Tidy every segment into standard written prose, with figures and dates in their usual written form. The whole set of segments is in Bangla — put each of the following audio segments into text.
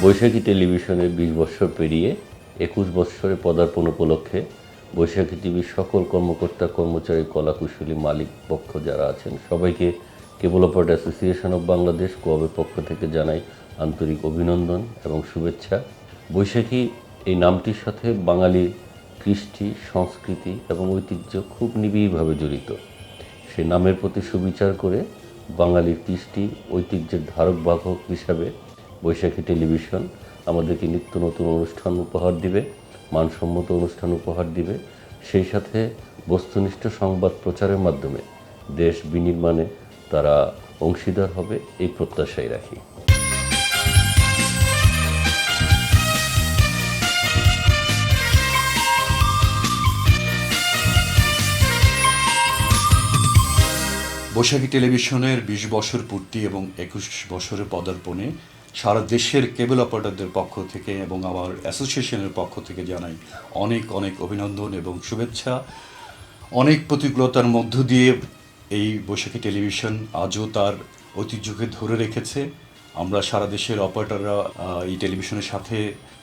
বৈশাখী টেলিভিশনের 20 বছর পেরিয়ে 21 বছরে পদার্পণ উপলক্ষে বৈশাখী টিভির সকল কর্মকর্তা, কর্মচারী, কলাকুশলী, মালিক পক্ষ যারা আছেন সবাইকে কেবল অপারেটর অ্যাসোসিয়েশন অব বাংলাদেশ কোঅবের পক্ষ থেকে জানাই আন্তরিক অভিনন্দন এবং শুভেচ্ছা। বৈশাখী এই নামটির সাথে বাঙালির কৃষ্টি, সংস্কৃতি এবং ঐতিহ্য খুব নিবিড়ভাবে জড়িত। সেই নামের প্রতি সুবিচার করে বাঙালির কৃষ্টি ঐতিহ্যের ধারক বাহক হিসাবে বৈশাখী টেলিভিশন আমাদেরকে নিত্য নতুন অনুষ্ঠান উপহার দিবে, মানসম্মত অনুষ্ঠান উপহার দিবে। সেই সাথে বস্তুনিষ্ঠ সংবাদ প্রচারের মাধ্যমে দেশ বিনির্মাণে তারা অংশীদার হবে, এই প্রত্যাশাই রাখি। বৈশাখী টেলিভিশনের 20 বছর পূর্তি এবং 21 বছরের পদার্পণে সারা দেশের কেবল অপারেটরদের পক্ষ থেকে এবং আমার অ্যাসোসিয়েশনের পক্ষ থেকে জানাই অনেক অনেক অভিনন্দন এবং শুভেচ্ছা। অনেক প্রতিকূলতার মধ্য দিয়ে এই বৈশাখী টেলিভিশন আজও তার ঐতিহ্যকে ধরে রেখেছে। আমরা সারা দেশের অপারেটররা এই টেলিভিশনের সাথে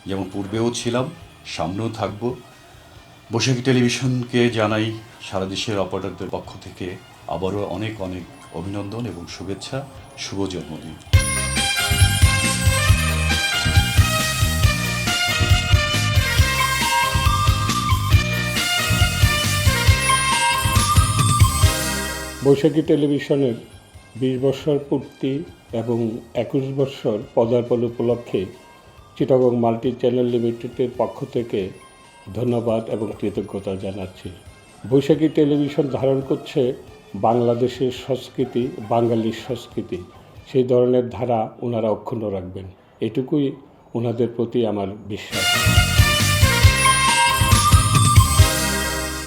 যেমন পূর্বেও ছিলাম, সামনেও থাকব। বৈশাখী টেলিভিশনকে জানাই সারা দেশের অপারেটরদের পক্ষ থেকে আবারও অনেক অনেক অভিনন্দন এবং শুভেচ্ছা। শুভ জন্মদিন। বৈশাখী টেলিভিশনের 20 বছর পূর্তি এবং 21 বছর পদার্পণ উপলক্ষে চিটাগং মাল্টি চ্যানেল লিমিটেডের পক্ষ থেকে ধন্যবাদ এবং কৃতজ্ঞতা জানাচ্ছি। বৈশাখী টেলিভিশন ধারণ করছে বাংলাদেশের সংস্কৃতি, বাঙালির সংস্কৃতি। সেই ধরনের ধারা ওনারা অক্ষুণ্ণ রাখবেন, এটুকুই ওনাদের প্রতি আমার বিশ্বাস।